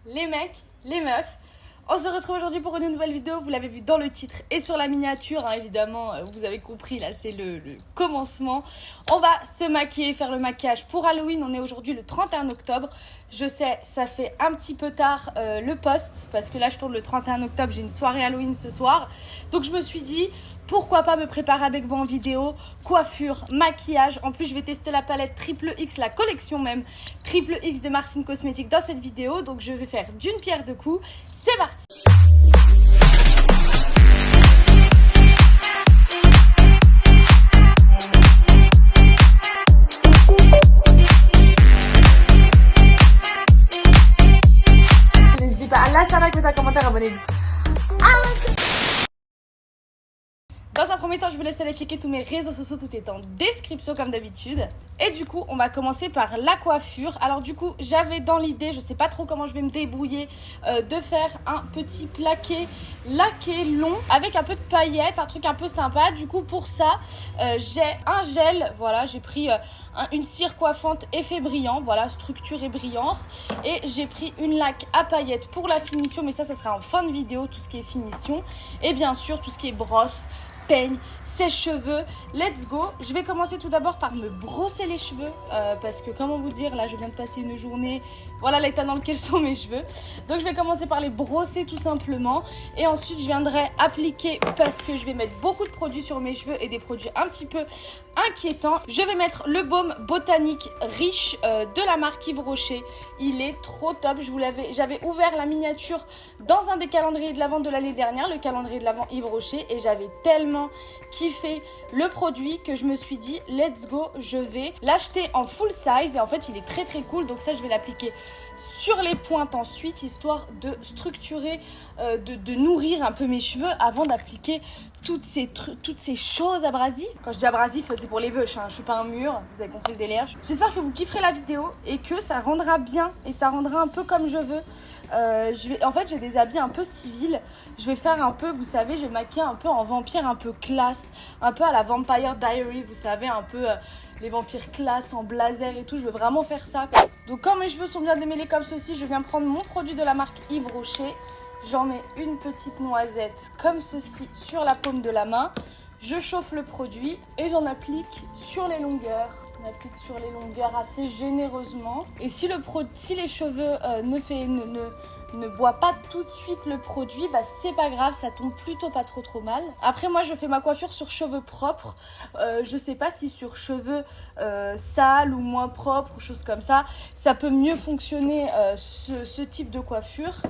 Les mecs, les meufs, on se retrouve aujourd'hui pour une nouvelle vidéo. Vous l'avez vu dans le titre et sur la miniature, hein, évidemment, vous avez compris, là c'est le commencement. On va se maquiller, faire le maquillage pour Halloween. On est aujourd'hui le 31 octobre. Je sais, ça fait un petit peu tard le post, parce que là je tourne le 31 octobre, j'ai une soirée Halloween ce soir. Donc je me suis dit, pourquoi pas me préparer avec vous en vidéo, coiffure, maquillage. En plus, je vais tester la palette Triple X, la collection même Triple X de Martine Cosmetics dans cette vidéo. Donc, je vais faire d'une pierre deux coups. C'est parti! N'hésitez pas à lâcher un like, mettre un commentaire, abonnez-vous. Dans un premier temps, je vous laisse aller checker tous mes réseaux sociaux, tout est en description comme d'habitude. Et du coup, on va commencer par la coiffure. Alors du coup, j'avais dans l'idée, je sais pas trop comment je vais me débrouiller, de faire un petit plaqué laqué long avec un peu de paillettes, un truc un peu sympa. Du coup, pour ça, j'ai un gel, voilà, j'ai pris une cire coiffante effet brillant, voilà, structure et brillance. Et j'ai pris une laque à paillettes pour la finition, mais ça sera en fin de vidéo, tout ce qui est finition. Et bien sûr, tout ce qui est brosse, peigne, sèche-cheveux, let's go. Je vais commencer tout d'abord par me brosser les cheveux parce que comment vous dire, là je viens de passer une journée, voilà l'état dans lequel sont mes cheveux. Donc je vais commencer par les brosser tout simplement et ensuite je viendrai appliquer, parce que je vais mettre beaucoup de produits sur mes cheveux et des produits un petit peu inquiétants. Je vais mettre le baume botanique riche de la marque Yves Rocher. Il est trop top. J'avais ouvert la miniature dans un des calendriers de l'Avent de l'année dernière, le calendrier de l'Avent Yves Rocher, et j'avais tellement kiffé le produit que je me suis dit let's go, je vais l'acheter en full size. Et en fait il est très très cool, donc ça je vais l'appliquer sur les pointes ensuite, histoire de structurer, de nourrir un peu mes cheveux avant d'appliquer toutes ces choses abrasives. Quand je dis abrasif, c'est pour les veuches, hein. Je suis pas un mur, vous avez compris le délire. J'espère que vous kifferez la vidéo et que ça rendra bien et ça rendra un peu comme je veux. En fait, j'ai des habits un peu civils. Je vais faire un peu, vous savez, je vais maquiller un peu en vampire, un peu classe, un peu à la Vampire Diary, vous savez, un peu les vampires classe en blazer et tout. Je vais vraiment faire ça, quoi. Donc, quand mes cheveux sont bien démêlés comme ceci, je viens prendre mon produit de la marque Yves Rocher. J'en mets une petite noisette comme ceci sur la paume de la main. Je chauffe le produit et j'en applique sur les longueurs. On applique sur les longueurs assez généreusement. Et si les cheveux ne boivent pas tout de suite le produit, bah c'est pas grave, ça tombe plutôt pas trop mal. Après moi je fais ma coiffure sur cheveux propres. Je sais pas si sur cheveux sales ou moins propres ou choses comme ça peut mieux fonctionner ce type de coiffure.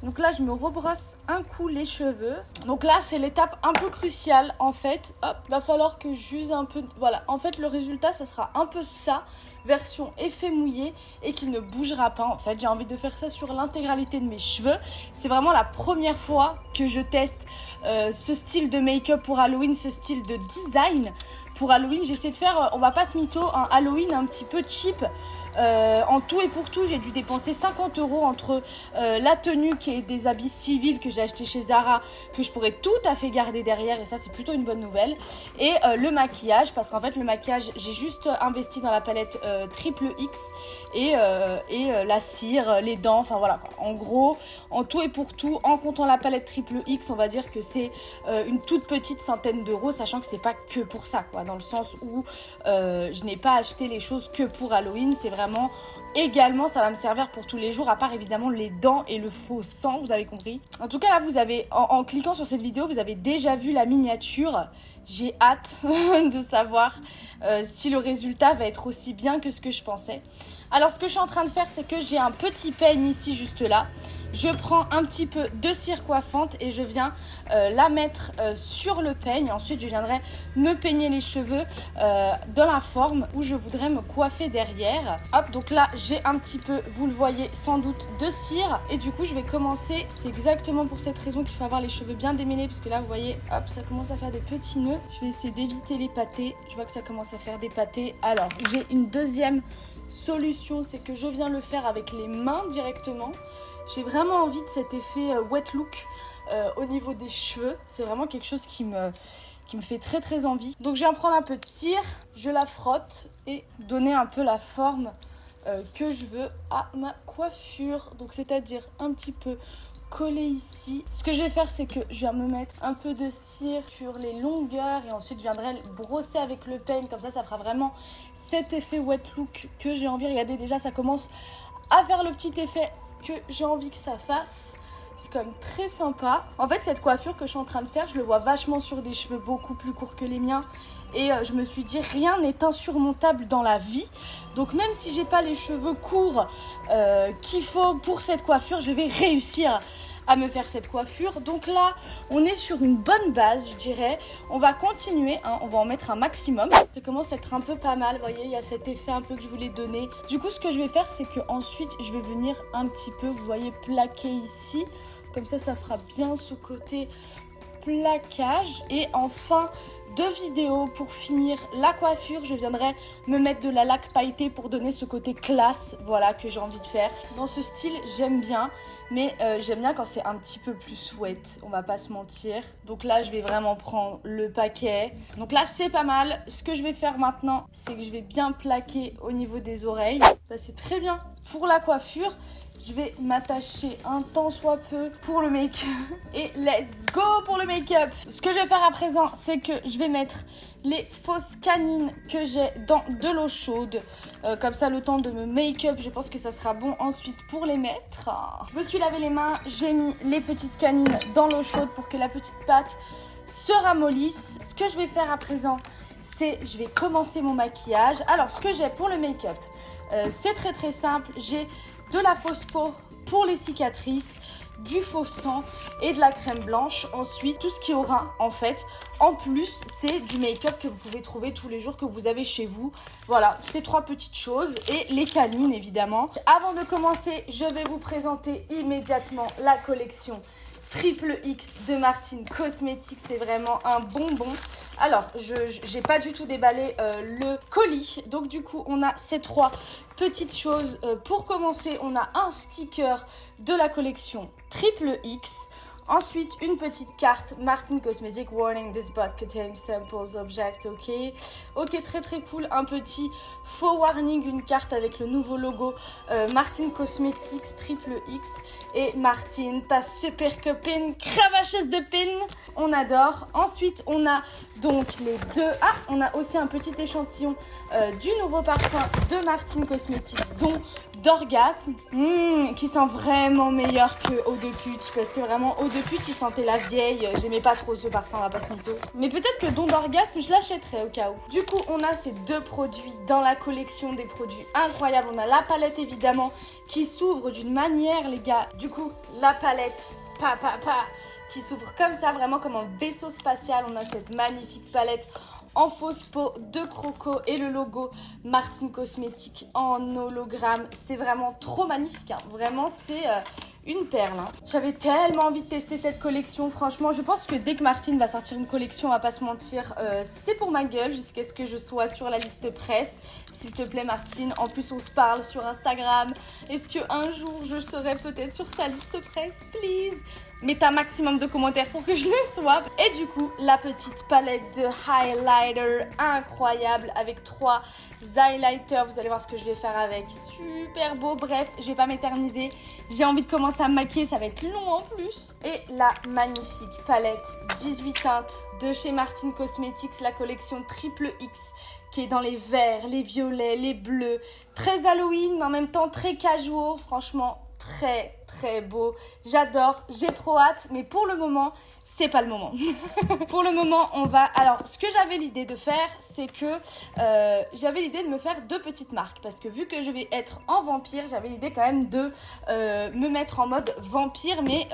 Donc là, je me rebrosse un coup les cheveux. Donc là, c'est l'étape un peu cruciale en fait. Hop, va falloir que j'use un peu. Voilà, en fait, le résultat, ça sera un peu ça, version effet mouillé et qui ne bougera pas. En fait, j'ai envie de faire ça sur l'intégralité de mes cheveux. C'est vraiment la première fois que je teste ce style de make-up pour Halloween, ce style de design. Pour Halloween, j'essaie de faire, on va pas se mytho, un Halloween un petit peu cheap. En tout et pour tout, j'ai dû dépenser 50 € entre la tenue qui est des habits civils que j'ai acheté chez Zara, que je pourrais tout à fait garder derrière, et ça c'est plutôt une bonne nouvelle, et le maquillage, parce qu'en fait le maquillage, j'ai juste investi dans la palette Triple X et la cire, les dents, enfin voilà quoi. En gros, en tout et pour tout, en comptant la palette Triple X, on va dire que c'est une toute petite centaine d'euros, sachant que c'est pas que pour ça quoi, dans le sens où je n'ai pas acheté les choses que pour Halloween, c'est vraiment également, ça va me servir pour tous les jours, à part évidemment les dents et le faux sang, vous avez compris. En tout cas là, vous avez, en cliquant sur cette vidéo, vous avez déjà vu la miniature. J'ai hâte de savoir si le résultat va être aussi bien que ce que je pensais. Alors ce que je suis en train de faire, c'est que j'ai un petit peigne ici juste là. Je prends un petit peu de cire coiffante et je viens la mettre sur le peigne. Ensuite, je viendrai me peigner les cheveux dans la forme où je voudrais me coiffer derrière. Hop, donc là, j'ai un petit peu, vous le voyez sans doute, de cire. Et du coup, je vais commencer, c'est exactement pour cette raison qu'il faut avoir les cheveux bien démêlés. Parce que là, vous voyez, hop, ça commence à faire des petits nœuds. Je vais essayer d'éviter les pâtés. Je vois que ça commence à faire des pâtés. Alors, j'ai une deuxième solution, c'est que je viens le faire avec les mains directement. J'ai vraiment envie de cet effet wet look au niveau des cheveux. C'est vraiment quelque chose qui me fait très très envie. Donc je viens prendre un peu de cire, je la frotte et donner un peu la forme que je veux à ma coiffure. Donc c'est-à-dire un petit peu collé ici. Ce que je vais faire, c'est que je viens me mettre un peu de cire sur les longueurs et ensuite je viendrai le brosser avec le peigne. Comme ça fera vraiment cet effet wet look que j'ai envie. Regardez, déjà ça commence à faire le petit effet que j'ai envie que ça fasse. C'est quand même très sympa. En fait, cette coiffure que je suis en train de faire, je le vois vachement sur des cheveux beaucoup plus courts que les miens. Et je me suis dit, rien n'est insurmontable dans la vie. Donc même si j'ai pas les cheveux courts qu'il faut pour cette coiffure, je vais réussir à me faire cette coiffure. Donc là, on est sur une bonne base, je dirais. On va continuer, hein, on va en mettre un maximum. Ça commence à être un peu pas mal, vous voyez, il y a cet effet un peu que je voulais donner. Du coup, ce que je vais faire, c'est que ensuite je vais venir un petit peu, vous voyez, plaquer ici. Comme ça fera bien ce côté plaquage. Et en fin de vidéo, pour finir la coiffure, je viendrai me mettre de la laque pailletée pour donner ce côté classe, voilà, que j'ai envie de faire. Dans ce style, j'aime bien, mais j'aime bien quand c'est un petit peu plus sweat, on va pas se mentir. Donc là, je vais vraiment prendre le paquet. Donc là, c'est pas mal. Ce que je vais faire maintenant, c'est que je vais bien plaquer au niveau des oreilles. Bah, c'est très bien pour la coiffure. Je vais m'attacher un tant soit peu pour le make-up. Et let's go pour le make-up. Ce que je vais faire à présent, c'est que je vais mettre les fausses canines que j'ai dans de l'eau chaude. Comme ça, le temps de me make-up, je pense que ça sera bon ensuite pour les mettre. Je me suis lavé les mains, j'ai mis les petites canines dans l'eau chaude pour que la petite pâte se ramollisse. Ce que je vais faire à présent, c'est je vais commencer mon maquillage. Alors, ce que j'ai pour le make-up, c'est très simple. J'ai de la fausse peau pour les cicatrices, du faux sang et de la crème blanche. Ensuite, tout ce qui aura en fait. En plus, c'est du make-up que vous pouvez trouver tous les jours, que vous avez chez vous. Voilà, ces trois petites choses et les canines évidemment. Avant de commencer, je vais vous présenter immédiatement la collection Triple X de Martine Cosmetics. C'est vraiment un bonbon. Alors, j'ai pas du tout déballé le colis. Donc du coup, on a ces trois petites choses. Pour commencer, on a un sticker de la collection Triple X. Ensuite, une petite carte Martine Cosmetics. Warning, this box contains samples object. Ok, très cool. Un petit faux warning, une carte avec le nouveau logo Martine Cosmetics Triple X. Et Martine, ta super copine, cravacheuse de pin. On adore. Ensuite, on a donc les deux. Ah, on a aussi un petit échantillon du nouveau parfum de Martine Cosmetics, dont d'orgasme, qui sent vraiment meilleur que Eau de pute, parce que vraiment Eau de pute il sentait la vieille, j'aimais pas trop ce parfum, on va pas se mytho. Mais peut-être que Don d'orgasme je l'achèterai au cas où. Du coup on a ces deux produits dans la collection, des produits incroyables. On a la palette évidemment qui s'ouvre d'une manière les gars. Du coup la palette qui s'ouvre comme ça, vraiment comme un vaisseau spatial. On a cette magnifique palette en fausse peau de croco et le logo Martine Cosmetics en hologramme. C'est vraiment trop magnifique, hein. Vraiment c'est une perle, hein. J'avais tellement envie de tester cette collection. Franchement, je pense que dès que Martine va sortir une collection, on va pas se mentir, c'est pour ma gueule jusqu'à ce que je sois sur la liste presse. S'il te plaît Martine, en plus on se parle sur Instagram. Est-ce qu'un jour je serai peut-être sur ta liste presse, please? Mets un maximum de commentaires pour que je le sois. Et du coup, la petite palette de highlighter incroyable avec 3 highlighters. Vous allez voir ce que je vais faire avec. Super beau. Bref, je vais pas m'éterniser. J'ai envie de commencer à me maquiller. Ça va être long en plus. Et la magnifique palette 18 teintes de chez Martine Cosmetics, la collection Triple X, qui est dans les verts, les violets, les bleus. Très Halloween, mais en même temps très casual. Franchement, très beau. J'adore, j'ai trop hâte, mais pour le moment, c'est pas le moment. Pour le moment, on va... Alors, ce que j'avais l'idée de faire, c'est que j'avais l'idée de me faire 2 petites marques. Parce que vu que je vais être en vampire, j'avais l'idée quand même de me mettre en mode vampire. Mais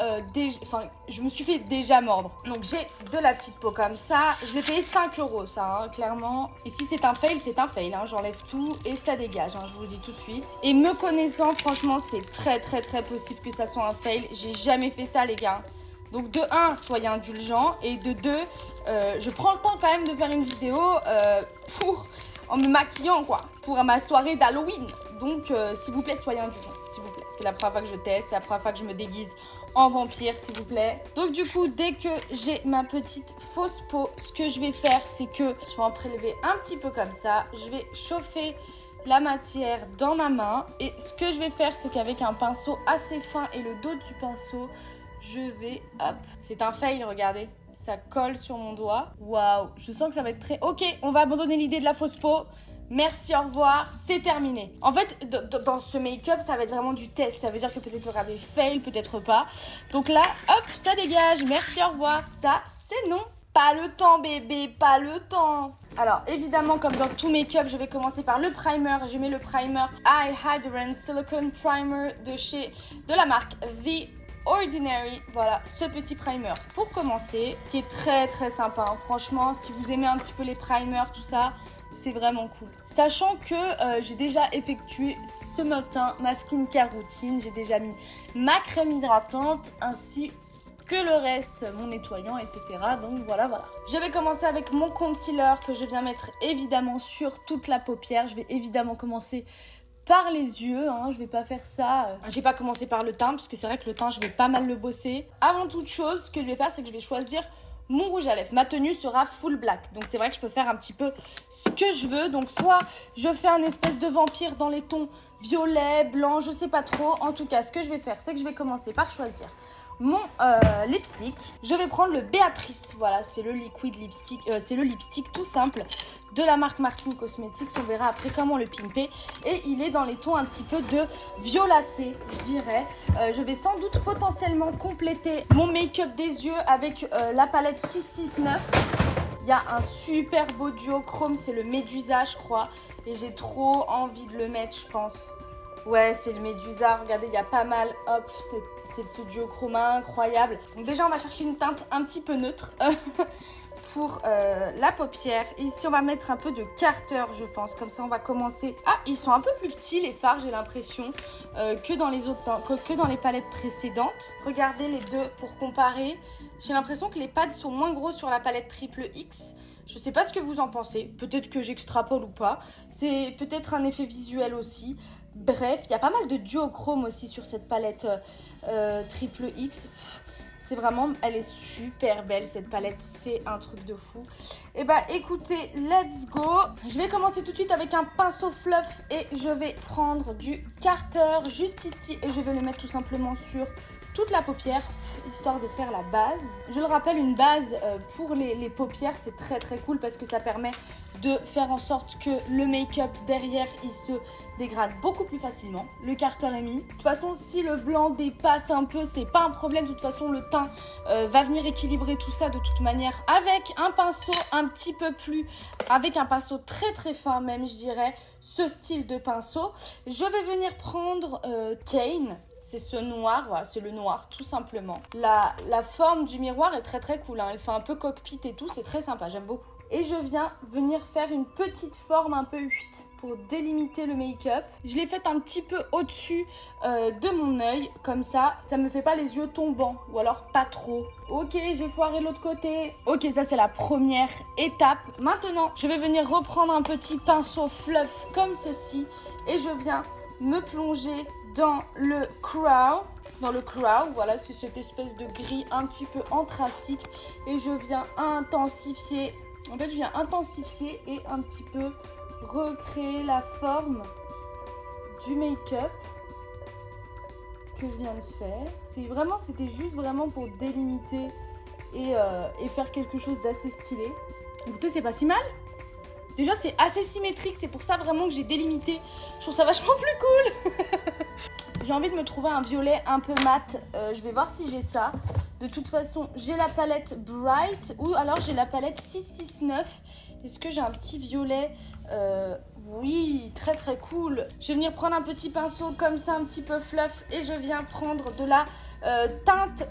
je me suis fait déjà mordre. Donc, j'ai de la petite peau comme ça. Je l'ai payé 5 €, ça, hein, clairement. Et si c'est un fail, c'est un fail. Hein. J'enlève tout et ça dégage, hein, je vous le dis tout de suite. Et me connaissant, franchement, c'est très possible que ça soit un fail. J'ai jamais fait ça, les gars. Donc de 1, soyez indulgents. Et de 2, je prends le temps quand même de faire une vidéo en me maquillant, quoi. Pour ma soirée d'Halloween. Donc s'il vous plaît, soyez indulgents. S'il vous plaît. C'est la première fois que je teste. C'est la première fois que je me déguise en vampire, s'il vous plaît. Donc du coup, dès que j'ai ma petite fausse peau, ce que je vais faire, c'est que je vais en prélever un petit peu comme ça. Je vais chauffer la matière dans ma main. Et ce que je vais faire, c'est qu'avec un pinceau assez fin et le dos du pinceau, je vais, hop, c'est un fail, regardez. Ça colle sur mon doigt. Waouh, je sens que ça va être très... Ok, on va abandonner l'idée de la fausse peau. Merci, au revoir, c'est terminé. En fait, dans ce make-up, ça va être vraiment du test. Ça veut dire que peut-être il y aura des fails, peut-être pas. Donc là, hop, ça dégage. Merci, au revoir. Ça, c'est non. Pas le temps, bébé, pas le temps. Alors, évidemment, comme dans tout make-up, je vais commencer par le primer. Je mets le primer Eye Hydrant Silicone Primer de la marque The Ordinary. Voilà, ce petit primer pour commencer, qui est très très sympa. Hein. Franchement, si vous aimez un petit peu les primers, tout ça, c'est vraiment cool. Sachant que j'ai déjà effectué ce matin ma skincare routine. J'ai déjà mis ma crème hydratante ainsi que le reste, mon nettoyant, etc. Donc voilà. Je vais commencer avec mon concealer que je viens mettre évidemment sur toute la paupière. Je vais évidemment commencer par les yeux, hein. Je vais pas faire ça. Je vais pas commencer par le teint parce que c'est vrai que le teint, je vais pas mal le bosser. Avant toute chose, ce que je vais faire, c'est que je vais choisir mon rouge à lèvres. Ma tenue sera full black. Donc c'est vrai que je peux faire un petit peu ce que je veux. Donc soit je fais un espèce de vampire dans les tons violet, blanc, je sais pas trop. En tout cas, ce que je vais faire, c'est que je vais commencer par choisir mon lipstick. Je vais prendre le Béatrice. Voilà, c'est le liquid lipstick. C'est le lipstick tout simple de la marque Martin Cosmetics. On verra après comment le pimper. Et il est dans les tons un petit peu de violacé, je dirais. Je vais sans doute potentiellement compléter mon make-up des yeux avec la palette 669. Il y a un super beau duochrome, c'est le Médusa, je crois. Et j'ai trop envie de le mettre, je pense. Ouais, c'est le Médusa, regardez, il y a pas mal, hop, c'est ce duochrome incroyable. Donc déjà, on va chercher une teinte un petit peu neutre pour la paupière. Ici, on va mettre un peu de Carter, je pense, comme ça, on va commencer. Ah, ils sont un peu plus petits, les fards, j'ai l'impression, que dans les autres, que dans les palettes précédentes. Regardez les deux pour comparer. J'ai l'impression que les pads sont moins gros sur la palette triple X. Je sais pas ce que vous en pensez, peut-être que j'extrapole ou pas. C'est peut-être un effet visuel aussi. Bref, il y a pas mal de duochrome aussi sur cette palette triple X. C'est vraiment, elle est super belle cette palette, c'est un truc de fou. Et bah écoutez, let's go. Je vais commencer tout de suite avec un pinceau fluff et je vais prendre du Carter juste ici et je vais le mettre tout simplement sur toute la paupière, histoire de faire la base. Je le rappelle, une base pour les paupières, c'est très très cool parce que ça permet de faire en sorte que le make-up derrière, il se dégrade beaucoup plus facilement. Le Carter est mis. De toute façon, si le blanc dépasse un peu, c'est pas un problème. De toute façon, le teint va venir équilibrer tout ça de toute manière avec un pinceau un petit peu plus, avec un pinceau très très fin même, je dirais, ce style de pinceau. Je vais venir prendre Kane. C'est ce noir, voilà, c'est le noir tout simplement. La forme du miroir est très très cool, hein. Elle fait un peu cockpit et tout, c'est très sympa, j'aime beaucoup. Et je viens venir faire une petite forme un peu pour délimiter le make-up. Je l'ai faite un petit peu au-dessus de mon œil, comme ça me fait pas les yeux tombants, ou alors pas trop. Ok, j'ai foiré l'autre côté. Ok, ça c'est la première étape. Maintenant, je vais venir reprendre un petit pinceau fluff comme ceci, et je viens me plonger dans le crow. Voilà, c'est cette espèce de gris un petit peu anthracite. Et je viens intensifier. En fait, je viens intensifier et un petit peu recréer la forme du make-up que je viens de faire. C'était juste vraiment pour délimiter et faire quelque chose d'assez stylé. Écoutez, c'est pas si mal. Déjà, c'est assez symétrique, c'est pour ça vraiment que j'ai délimité. Je trouve ça vachement plus cool. J'ai envie de me trouver un violet un peu mat. Je vais voir si j'ai ça. De toute façon, j'ai la palette Bright ou alors j'ai la palette 669. Est-ce que j'ai un petit violet Oui, très très cool. Je vais venir prendre un petit pinceau comme ça, un petit peu fluff. Et je viens prendre de la teinte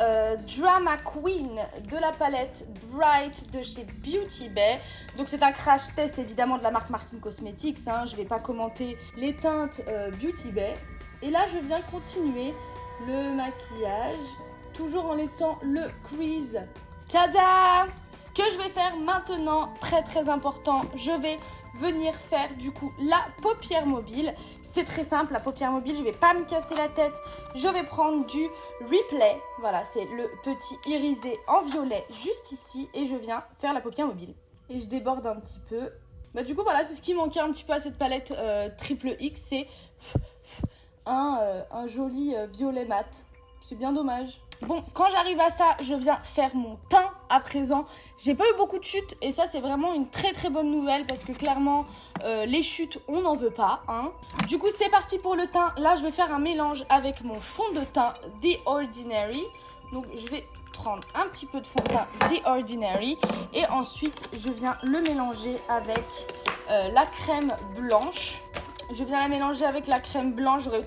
Drama Queen de la palette Bright de chez Beauty Bay. Donc c'est un crash test évidemment de la marque Martin Cosmetics, hein. Je ne vais pas commenter les teintes Beauty Bay. Et là je viens continuer le maquillage, toujours en laissant le crease. Tada! Ce que je vais faire maintenant, très très important, je vais venir faire du coup la paupière mobile. C'est très simple, la paupière mobile, je vais pas me casser la tête. Je vais prendre du Replay, voilà, c'est le petit irisé en violet juste ici. Et je viens faire la paupière mobile. Et je déborde un petit peu Bah du coup voilà, c'est ce qui manquait un petit peu à cette palette triple X, c'est un joli violet mat. C'est bien dommage. Bon, quand j'arrive à ça, je viens faire mon teint à présent. J'ai pas eu beaucoup de chutes et ça c'est vraiment une très très bonne nouvelle parce que clairement les chutes on n'en veut pas. Hein. Du coup c'est parti pour le teint. Là je vais faire un mélange avec mon fond de teint The Ordinary. Donc je vais prendre un petit peu de fond de teint The Ordinary et ensuite je viens le mélanger avec la crème blanche. Je viens la mélanger avec la crème blanche. J'aurais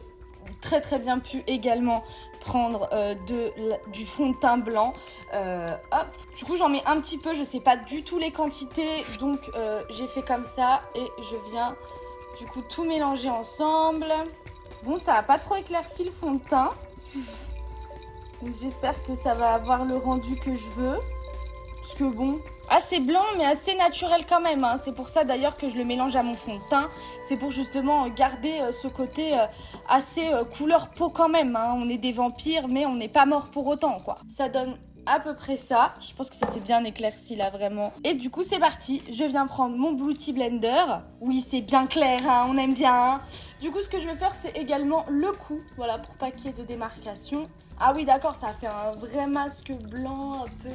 très très bien pu également prendre du fond de teint blanc. Hop. Du coup j'en mets un petit peu, je sais pas du tout les quantités, donc j'ai fait comme ça et je viens du coup tout mélanger ensemble. Bon, ça a pas trop éclairci le fond de teint, donc j'espère que ça va avoir le rendu que je veux, parce que bon, assez blanc mais assez naturel quand même, hein. C'est pour ça d'ailleurs que je le mélange à mon fond de teint. C'est pour justement garder ce côté assez couleur peau quand même, hein. On est des vampires mais on n'est pas mort pour autant quoi. Ça donne à peu près ça. Je pense que ça s'est bien éclairci là vraiment. Et du coup c'est parti. Je viens prendre mon Beauty Blender. Oui c'est bien clair, hein, on aime bien. Hein. Du coup ce que je vais faire c'est également le cou. Voilà pour pas qu'il y ait de démarcation. Ah oui d'accord, ça a fait un vrai masque blanc un peu...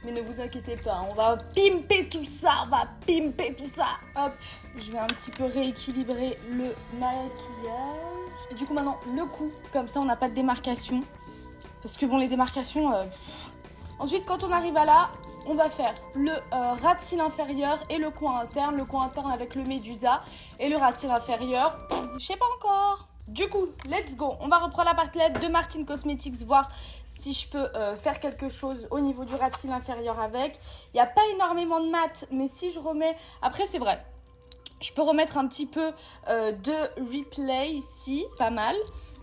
Mais ne vous inquiétez pas, on va pimper tout ça, Hop, je vais un petit peu rééquilibrer le maquillage. Et du coup maintenant, le cou, comme ça on n'a pas de démarcation. Parce que bon, les démarcations... Ensuite, quand on arrive à là, on va faire le ras de cils inférieur et le coin interne. Le coin interne avec le Médusa et le ras de cils inférieur, je sais pas encore. Du coup, let's go. On va reprendre la palette de Martin Cosmetics, voir si je peux faire quelque chose au niveau du ras de cils inférieur avec. Il n'y a pas énormément de mat, mais si je remets... Après, c'est vrai, je peux remettre un petit peu de replay ici, pas mal.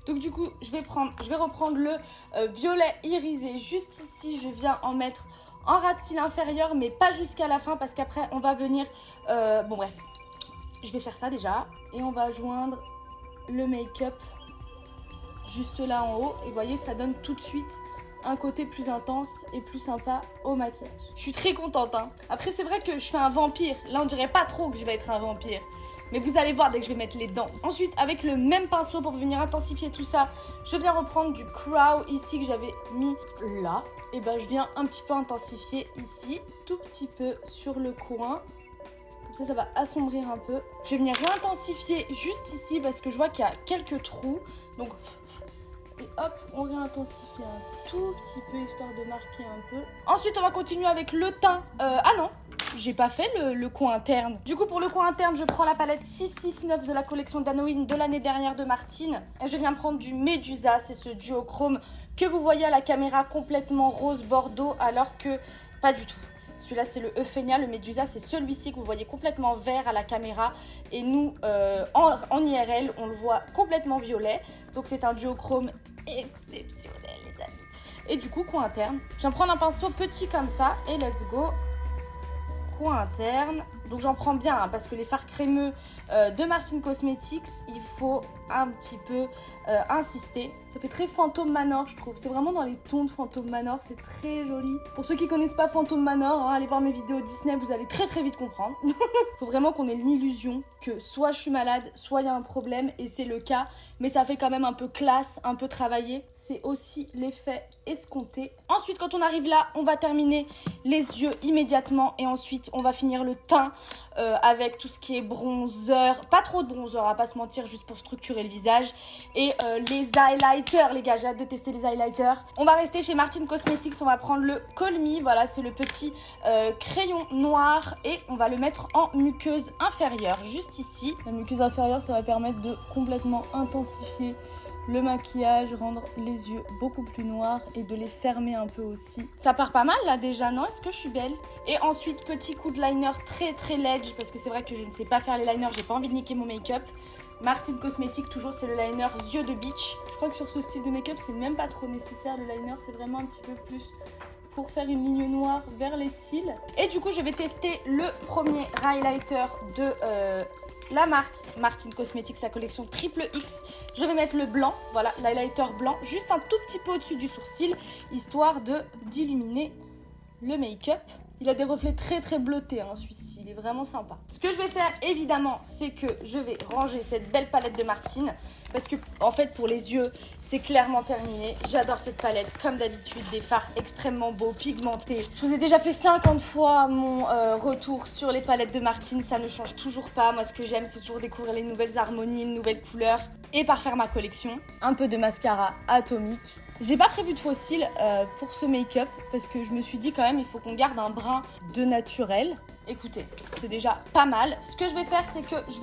Donc du coup, je vais reprendre le violet irisé juste ici. Je viens en mettre en ras de cils inférieur, mais pas jusqu'à la fin parce qu'après, on va venir... bon bref, je vais faire ça déjà. Et on va joindre le make-up juste là en haut. Et vous voyez, ça donne tout de suite un côté plus intense et plus sympa au maquillage. Je suis très contente. Hein. Après, c'est vrai que je fais un vampire. Là, on dirait pas trop que je vais être un vampire. Mais vous allez voir dès que je vais mettre les dents. Ensuite, avec le même pinceau pour venir intensifier tout ça, je viens reprendre du Crow ici que j'avais mis là. Et ben, je viens un petit peu intensifier ici, tout petit peu sur le coin. Comme ça, ça va assombrir un peu. Je vais venir réintensifier juste ici parce que je vois qu'il y a quelques trous. Donc, et hop, on réintensifie un tout petit peu histoire de marquer un peu. Ensuite, on va continuer avec le teint. Ah non, j'ai pas fait le coin interne. Du coup, pour le coin interne, je prends la palette 669 de la collection d'Halloween de l'année dernière de Martine. Et je viens prendre du Médusa, c'est ce duochrome que vous voyez à la caméra complètement rose bordeaux, alors que pas du tout. Celui-là, c'est le Euphénia. Le Médusa, c'est celui-ci que vous voyez complètement vert à la caméra. Et nous, en IRL, on le voit complètement violet. Donc, c'est un duochrome exceptionnel, les amis. Et du coup, coin interne. Je vais prendre un pinceau petit comme ça. Et let's go. Coin interne. Donc, j'en prends bien hein, parce que les fards crémeux de Martin Cosmetics, il faut un petit peu insister. Ça fait très Phantom Manor, je trouve. C'est vraiment dans les tons de Phantom Manor. C'est très joli. Pour ceux qui connaissent pas Phantom Manor, hein, allez voir mes vidéos Disney, vous allez très très vite comprendre. Faut vraiment qu'on ait l'illusion que soit je suis malade, soit il y a un problème. Et c'est le cas. Mais ça fait quand même un peu classe, un peu travaillé. C'est aussi l'effet escompté. Ensuite, quand on arrive là, on va terminer les yeux immédiatement. Et ensuite, on va finir le teint avec tout ce qui est bronzer. Pas trop de bronzer, on va pas se mentir, juste pour structurer le visage. Et les highlighters, les gars, j'ai hâte de tester les highlighters. On va rester chez Martin Cosmetics, on va prendre le Call Me. Voilà, c'est le petit crayon noir. Et on va le mettre en muqueuse inférieure, juste ici. La muqueuse inférieure, ça va permettre de complètement intensifier le maquillage, rendre les yeux beaucoup plus noirs et de les fermer un peu aussi. Ça part pas mal là déjà, non? Est-ce que je suis belle? Et ensuite, petit coup de liner très très ledge parce que c'est vrai que je ne sais pas faire les liners, j'ai pas envie de niquer mon make-up. Martin Cosmetics, toujours c'est le liner yeux de beach. Je crois que sur ce style de make-up, c'est même pas trop nécessaire le liner, c'est vraiment un petit peu plus pour faire une ligne noire vers les cils. Et du coup, je vais tester le premier highlighter de la marque Martin Cosmetics, sa collection triple X. Je vais mettre le blanc, voilà, l'highlighter blanc, juste un tout petit peu au-dessus du sourcil, histoire d'illuminer le make-up. Il a des reflets très très bleutés, hein, celui-ci. Il est vraiment sympa. Ce que je vais faire, évidemment, c'est que je vais ranger cette belle palette de Martine. Parce que, en fait, pour les yeux, c'est clairement terminé. J'adore cette palette, comme d'habitude. Des fards extrêmement beaux, pigmentés. Je vous ai déjà fait 50 fois mon retour sur les palettes de Martine. Ça ne change toujours pas. Moi, ce que j'aime, c'est toujours découvrir les nouvelles harmonies, les nouvelles couleurs. Et parfaire ma collection. Un peu de mascara atomique. J'ai pas prévu de faux cils pour ce make-up parce que je me suis dit quand même il faut qu'on garde un brin de naturel. Écoutez, c'est déjà pas mal. Ce que je vais faire, c'est que je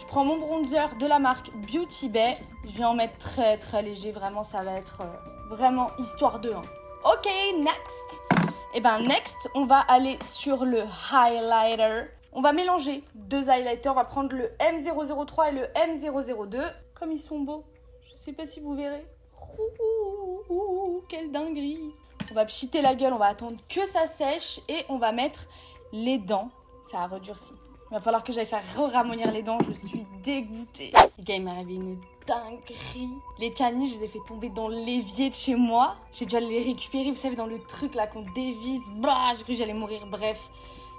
prends mon bronzer de la marque Beauty Bay. Je vais en mettre très très léger, vraiment ça va être vraiment histoire de 1. Ok, next. Et ben next, on va aller sur le highlighter. On va mélanger 2 highlighters, on va prendre le M003 et le M002. Comme ils sont beaux, je sais pas si vous verrez. Quelle dinguerie! On va pchiter la gueule, on va attendre que ça sèche et on va mettre les dents. Ça a redurci. Il va falloir que j'aille faire ramollir les dents, je suis dégoûtée. Les gars, il m'est arrivé une dinguerie. Les canines, je les ai fait tomber dans l'évier de chez moi. J'ai dû aller les récupérer, vous savez, dans le truc là qu'on dévisse. Bah, j'ai cru que j'allais mourir, bref.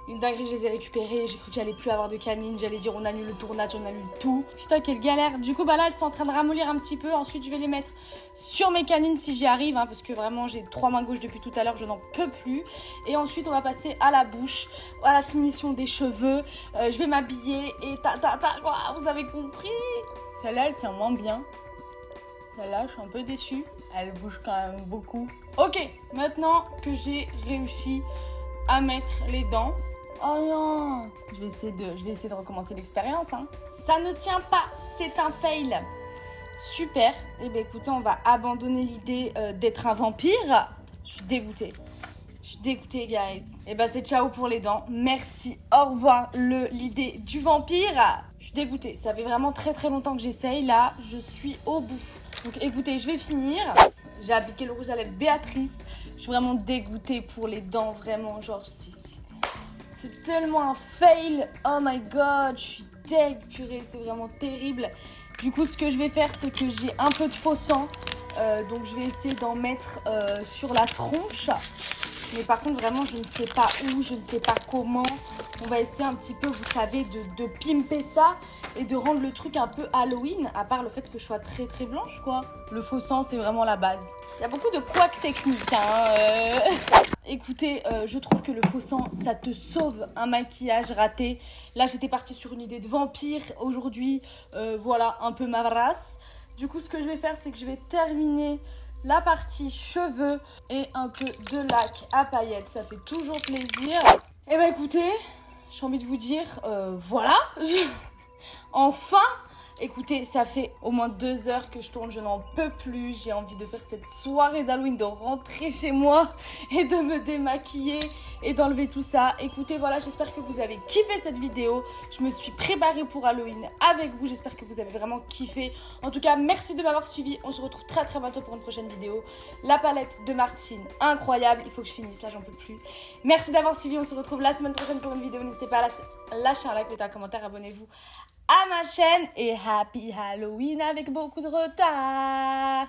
Une dinguerie, je les ai récupérées. J'ai cru que j'allais plus avoir de canines. J'allais dire on annule le tournage, on annule tout. Putain, quelle galère. Du coup, bah là, elles sont en train de ramollir un petit peu. Ensuite, je vais les mettre sur mes canines si j'y arrive. Hein, parce que vraiment, j'ai 3 mains gauches depuis tout à l'heure. Je n'en peux plus. Et ensuite, on va passer à la bouche, à la finition des cheveux. Je vais m'habiller et quoi, vous avez compris. Celle-là, elle tient moins bien. Celle-là, je suis un peu déçue. Elle bouge quand même beaucoup. Ok, maintenant que j'ai réussi à mettre les dents. Oh non, je vais essayer de recommencer l'expérience. Hein. Ça ne tient pas, c'est un fail. Super. Eh bien écoutez, on va abandonner l'idée d'être un vampire. Je suis dégoûtée. Guys. Eh ben c'est ciao pour les dents. Merci, au revoir l'idée du vampire. Je suis dégoûtée. Ça fait vraiment très très longtemps que j'essaye. Là, je suis au bout. Donc écoutez, je vais finir. J'ai appliqué le rouge à lèvres Béatrice. Je suis vraiment dégoûtée pour les dents. Vraiment, genre, c'est tellement un fail. Oh my god, je suis deg, purée, c'est vraiment terrible. Du coup, ce que je vais faire, c'est que j'ai un peu de faux sang. Donc, je vais essayer d'en mettre sur la tronche. Mais par contre, vraiment, je ne sais pas où, je ne sais pas comment. On va essayer un petit peu, vous savez, de pimper ça et de rendre le truc un peu Halloween, à part le fait que je sois très très blanche, quoi. Le faux sang, c'est vraiment la base. Il y a beaucoup de couacs techniques, hein. Écoutez, je trouve que le faux sang, ça te sauve un maquillage raté. Là, j'étais partie sur une idée de vampire. Aujourd'hui, voilà, un peu ma race. Du coup, ce que je vais faire, c'est que je vais terminer la partie cheveux et un peu de lac à paillettes. Ça fait toujours plaisir. Et bah écoutez, j'ai envie de vous dire, voilà. Enfin, écoutez, ça fait au moins 2 heures que je tourne, je n'en peux plus. J'ai envie de faire cette soirée d'Halloween, de rentrer chez moi et de me démaquiller et d'enlever tout ça. Écoutez, voilà, j'espère que vous avez kiffé cette vidéo. Je me suis préparée pour Halloween avec vous. J'espère que vous avez vraiment kiffé. En tout cas, merci de m'avoir suivi. On se retrouve très très bientôt pour une prochaine vidéo. La palette de Martine, incroyable. Il faut que je finisse, là, j'en peux plus. Merci d'avoir suivi. On se retrouve la semaine prochaine pour une vidéo. N'hésitez pas à lâcher un like, mettez un commentaire, abonnez-vous à ma chaîne et Happy Halloween avec beaucoup de retard.